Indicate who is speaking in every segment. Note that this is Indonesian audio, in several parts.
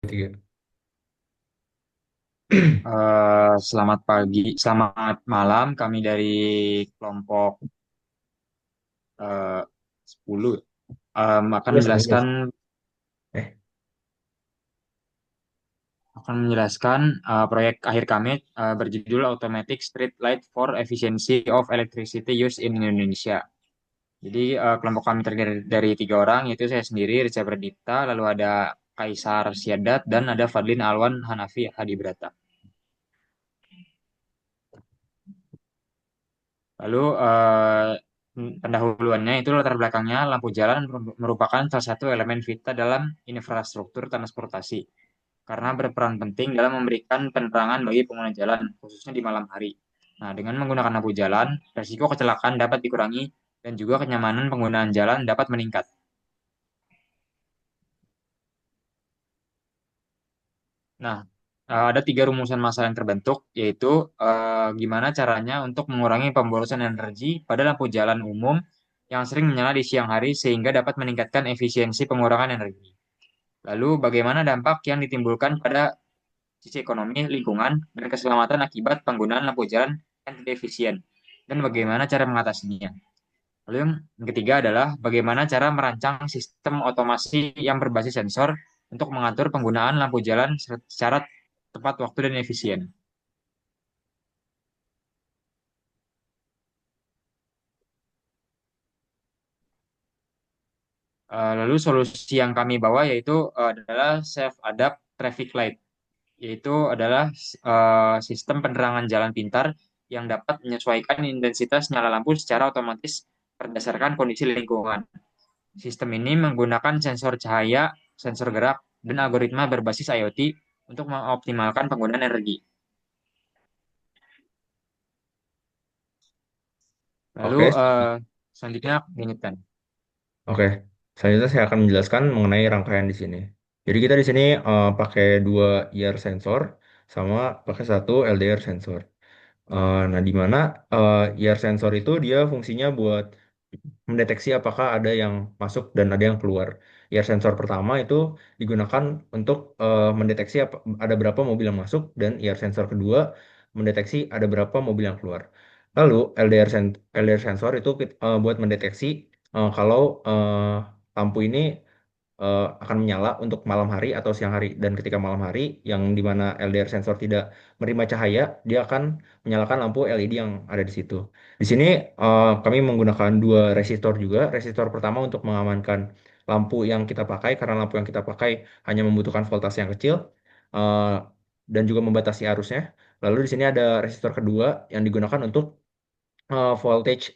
Speaker 1: Tiga.
Speaker 2: Selamat pagi, selamat malam. Kami dari kelompok 10 akan
Speaker 1: Sebelas,
Speaker 2: menjelaskan
Speaker 1: 19. Eh,
Speaker 2: proyek akhir kami berjudul Automatic Street Light for Efficiency of Electricity Use in Indonesia. Jadi kelompok kami terdiri dari 3 orang, yaitu saya sendiri, Rica Pradipta, lalu ada Kaisar Siadat, dan ada Fadlin Alwan Hanafi Hadibrata. Lalu pendahuluannya itu latar belakangnya lampu jalan merupakan salah satu elemen vital dalam infrastruktur transportasi karena berperan penting dalam memberikan penerangan bagi pengguna jalan khususnya di malam hari. Nah, dengan menggunakan lampu jalan, risiko kecelakaan dapat dikurangi dan juga kenyamanan penggunaan jalan dapat meningkat. Nah, ada 3 rumusan masalah yang terbentuk, yaitu gimana caranya untuk mengurangi pemborosan energi pada lampu jalan umum yang sering menyala di siang hari sehingga dapat meningkatkan efisiensi pengurangan energi. Lalu, bagaimana dampak yang ditimbulkan pada sisi ekonomi, lingkungan, dan keselamatan akibat penggunaan lampu jalan yang tidak efisien, dan bagaimana cara mengatasinya. Lalu yang ketiga adalah bagaimana cara merancang sistem otomasi yang berbasis sensor untuk mengatur penggunaan lampu jalan secara tepat waktu dan efisien. Lalu solusi yang kami bawa yaitu adalah self-adapt traffic light, yaitu adalah sistem penerangan jalan pintar yang dapat menyesuaikan intensitas nyala lampu secara otomatis berdasarkan kondisi lingkungan. Sistem ini menggunakan sensor cahaya, sensor gerak, dan algoritma berbasis IoT untuk mengoptimalkan penggunaan energi. Lalu
Speaker 1: oke,
Speaker 2: selanjutnya diingatkan.
Speaker 1: oke. Selanjutnya saya akan menjelaskan mengenai rangkaian di sini. Jadi kita di sini pakai dua IR sensor sama pakai satu LDR sensor. Nah, di mana IR sensor itu dia fungsinya buat mendeteksi apakah ada yang masuk dan ada yang keluar. IR sensor pertama itu digunakan untuk mendeteksi ada berapa mobil yang masuk dan IR sensor kedua mendeteksi ada berapa mobil yang keluar. Lalu LDR sensor itu buat mendeteksi kalau lampu ini akan menyala untuk malam hari atau siang hari. Dan ketika malam hari, yang di mana LDR sensor tidak menerima cahaya, dia akan menyalakan lampu LED yang ada di situ. Di sini kami menggunakan dua resistor juga. Resistor pertama untuk mengamankan lampu yang kita pakai, karena lampu yang kita pakai hanya membutuhkan voltase yang kecil eh, dan juga membatasi arusnya. Lalu di sini ada resistor kedua yang digunakan untuk voltage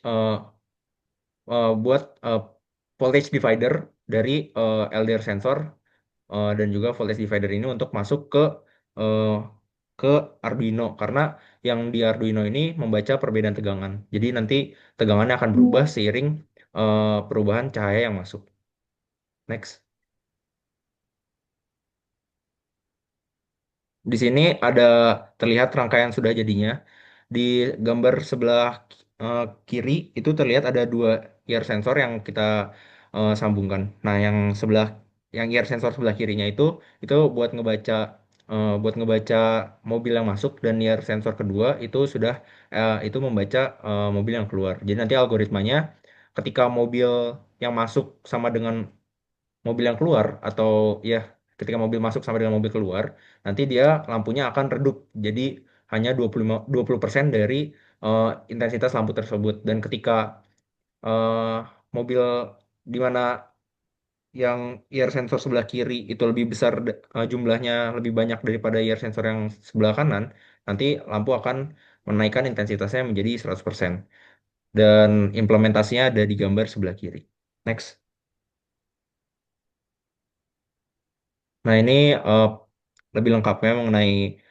Speaker 1: buat voltage divider dari LDR sensor dan juga voltage divider ini untuk masuk eh, ke Arduino karena yang di Arduino ini membaca perbedaan tegangan. Jadi nanti tegangannya akan berubah seiring perubahan cahaya yang masuk. Next. Di sini ada terlihat rangkaian sudah jadinya. Di gambar sebelah eh, kiri itu terlihat ada dua IR sensor yang kita sambungkan. Nah, yang IR sensor sebelah kirinya itu buat ngebaca mobil yang masuk, dan IR sensor kedua itu sudah itu membaca mobil yang keluar. Jadi nanti algoritmanya ketika mobil yang masuk sama dengan mobil yang keluar, atau ya ketika mobil masuk sama dengan mobil keluar, nanti dia lampunya akan redup jadi hanya 20% dari eh, intensitas lampu tersebut. Dan ketika eh, mobil di mana yang IR sensor sebelah kiri itu lebih besar, jumlahnya lebih banyak daripada IR sensor yang sebelah kanan, nanti lampu akan menaikkan intensitasnya menjadi 100%. Dan implementasinya ada di gambar sebelah kiri. Next. Nah, ini eh, lebih lengkapnya mengenai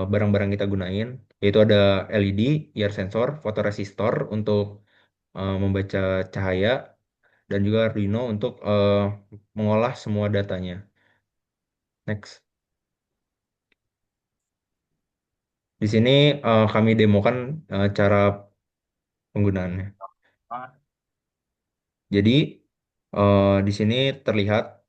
Speaker 1: barang-barang kita gunain, yaitu ada LED, IR sensor, fotoresistor untuk membaca cahaya, dan juga Arduino untuk mengolah semua datanya. Next. Di sini kami demokan cara penggunaannya. Jadi di sini terlihat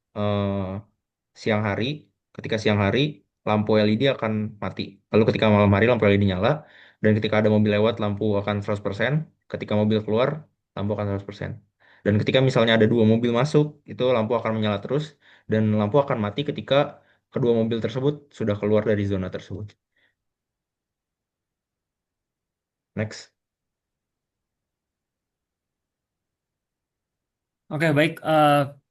Speaker 1: siang hari Ketika siang hari, lampu LED akan mati. Lalu ketika malam hari, lampu LED nyala. Dan ketika ada mobil lewat, lampu akan 100%. Ketika mobil keluar, lampu akan 100%. Dan ketika misalnya ada dua mobil masuk, itu lampu akan menyala terus. Dan lampu akan mati ketika kedua mobil tersebut sudah keluar dari zona tersebut. Next.
Speaker 3: Oke, baik.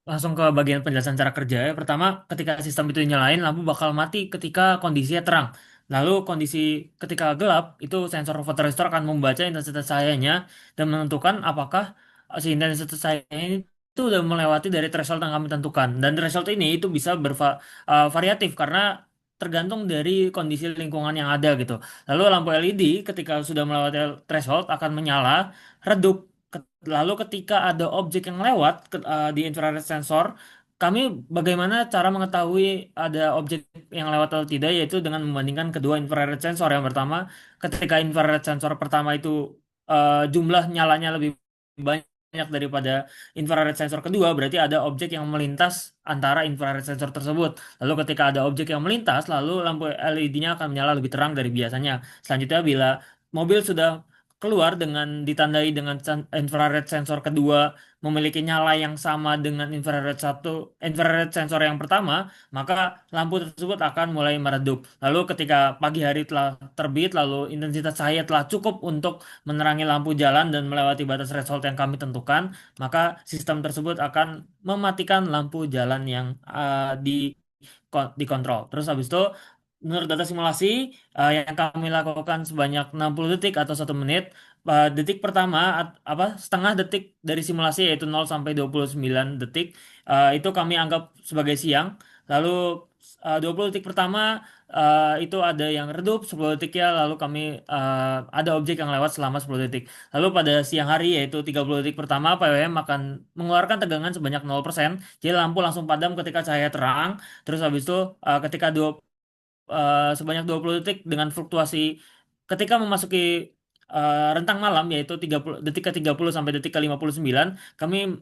Speaker 3: Langsung ke bagian penjelasan cara kerja ya. Pertama, ketika sistem itu nyalain, lampu bakal mati ketika kondisinya terang. Lalu kondisi ketika gelap, itu sensor fotoresistor akan membaca intensitas cahayanya dan menentukan apakah si intensitas cahaya ini itu udah melewati dari threshold yang kami tentukan. Dan threshold ini itu bisa variatif karena tergantung dari kondisi lingkungan yang ada gitu. Lalu lampu LED ketika sudah melewati threshold akan menyala, redup. Lalu ketika ada objek yang lewat di infrared sensor, kami bagaimana cara mengetahui ada objek yang lewat atau tidak, yaitu dengan membandingkan kedua infrared sensor. Yang pertama, ketika infrared sensor pertama itu jumlah nyalanya lebih banyak daripada infrared sensor kedua, berarti ada objek yang melintas antara infrared sensor tersebut. Lalu ketika ada objek yang melintas, lalu lampu LED-nya akan menyala lebih terang dari biasanya. Selanjutnya, bila mobil sudah keluar dengan ditandai dengan infrared sensor kedua memiliki nyala yang sama dengan infrared sensor yang pertama, maka lampu tersebut akan mulai meredup. Lalu ketika pagi hari telah terbit, lalu intensitas cahaya telah cukup untuk menerangi lampu jalan dan melewati batas threshold yang kami tentukan, maka sistem tersebut akan mematikan lampu jalan yang dikontrol. Terus habis itu menurut data simulasi yang kami lakukan sebanyak 60 detik atau 1 menit, detik pertama setengah detik dari simulasi yaitu 0 sampai 29 detik itu kami anggap sebagai siang. Lalu 20 detik pertama itu ada yang redup 10 detik ya, lalu kami ada objek yang lewat selama 10 detik. Lalu pada siang hari yaitu 30 detik pertama PWM akan mengeluarkan tegangan sebanyak 0%. Jadi lampu langsung padam ketika cahaya terang. Terus habis itu ketika sebanyak 20 detik dengan fluktuasi ketika memasuki rentang malam yaitu 30 detik ke 30 sampai detik ke 59, kami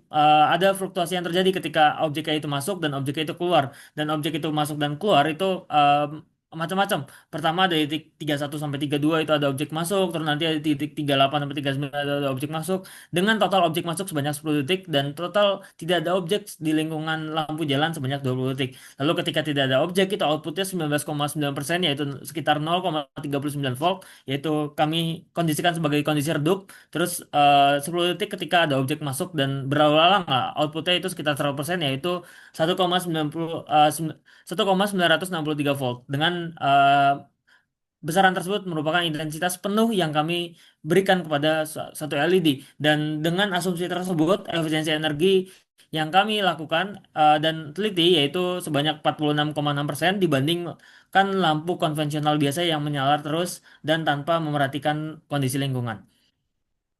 Speaker 3: ada fluktuasi yang terjadi ketika objek itu masuk dan objek itu keluar, dan objek itu masuk dan keluar itu macam-macam. Pertama dari titik 31 sampai 32 itu ada objek masuk, terus nanti ada titik 38 sampai 39 ada objek masuk, dengan total objek masuk sebanyak 10 detik dan total tidak ada objek di lingkungan lampu jalan sebanyak 20 detik. Lalu ketika tidak ada objek itu outputnya 19,9% yaitu sekitar 0,39 volt, yaitu kami kondisikan sebagai kondisi redup. Terus 10 detik ketika ada objek masuk dan berulang-ulang outputnya itu sekitar 100% yaitu 1,963 volt. Dengan besaran tersebut merupakan intensitas penuh yang kami berikan kepada satu LED, dan dengan asumsi tersebut efisiensi energi yang kami lakukan dan teliti yaitu sebanyak 46,6% dibandingkan lampu konvensional biasa yang menyala terus dan tanpa memerhatikan kondisi lingkungan.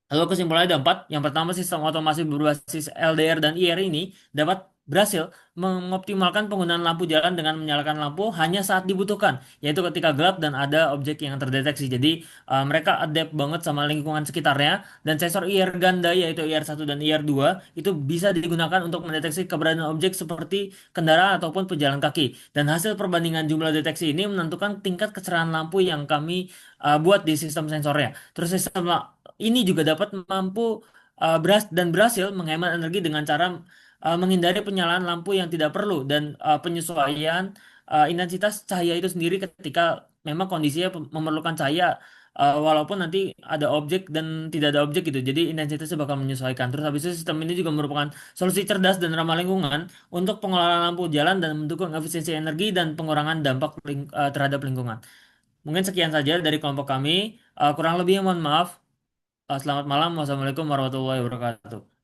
Speaker 3: Lalu kesimpulannya ada empat. Yang pertama, sistem otomasi berbasis LDR dan IR ini dapat berhasil mengoptimalkan penggunaan lampu jalan dengan menyalakan lampu hanya saat dibutuhkan, yaitu ketika gelap dan ada objek yang terdeteksi. Jadi mereka adapt banget sama lingkungan sekitarnya, dan sensor IR ganda yaitu IR1 dan IR2 itu bisa digunakan untuk mendeteksi keberadaan objek seperti kendaraan ataupun pejalan kaki. Dan hasil perbandingan jumlah deteksi ini menentukan tingkat kecerahan lampu yang kami buat di sistem sensornya. Terus ini juga dapat mampu dan berhasil menghemat energi dengan cara menghindari penyalaan lampu yang tidak perlu dan penyesuaian intensitas cahaya itu sendiri ketika memang kondisinya memerlukan cahaya, walaupun nanti ada objek dan tidak ada objek gitu. Jadi intensitasnya bakal menyesuaikan. Terus habis itu sistem ini juga merupakan solusi cerdas dan ramah lingkungan untuk pengelolaan lampu jalan dan mendukung efisiensi energi dan pengurangan dampak terhadap lingkungan. Mungkin sekian saja dari kelompok kami. Kurang lebihnya mohon maaf. Selamat malam. Wassalamualaikum warahmatullahi wabarakatuh.